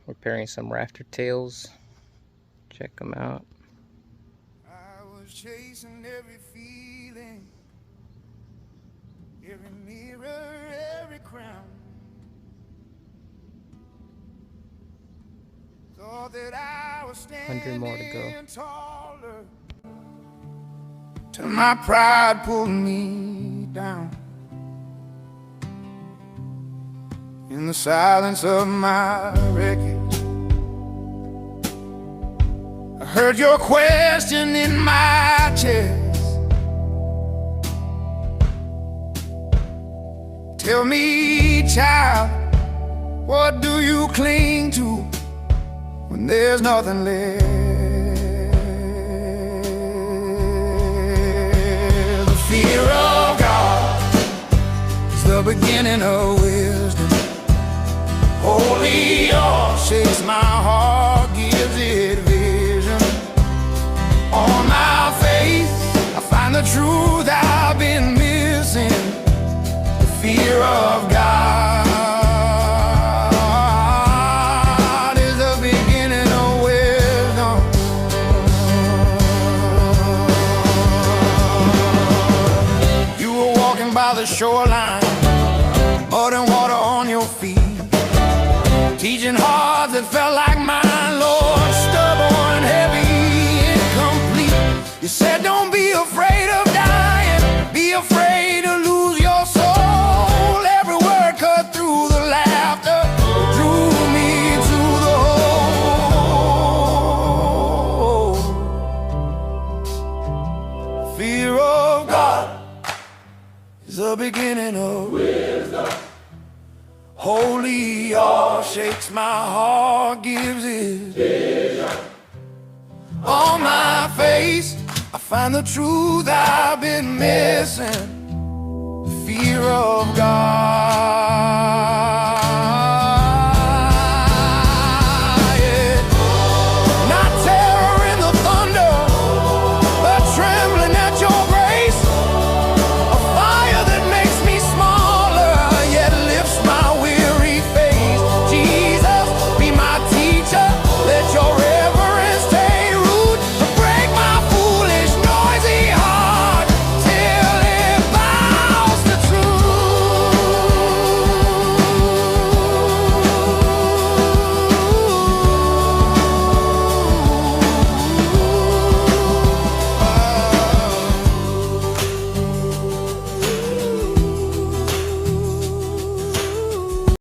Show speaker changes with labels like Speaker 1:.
Speaker 1: repairing some rafter tails. Check them out.
Speaker 2: I was chasing every feeling, every mirror, every crown. Thought that I was
Speaker 1: 100 more to go.
Speaker 2: taller, till my pride pulled me down. In the silence of my wreckage, I heard your question in my chest. Tell me, child, what do you cling to when there's nothing left? The fear of God is the beginning of wisdom. Holy awe shakes my heart, gives it vision. On my face, I find the truth I've been missing. The fear of God is the beginning of wisdom. You were walking by the shoreline, mud and water on your feet, teaching hearts that felt like mine, Lord, stubborn, heavy, incomplete. You said don't be afraid of dying, be afraid to lose your soul. Every word cut through the laughter, drew me to the hole. Fear of God is the beginning of wisdom. Holy awe shakes my heart, gives it vision. On my face, I find the truth I've been missing. The fear of God.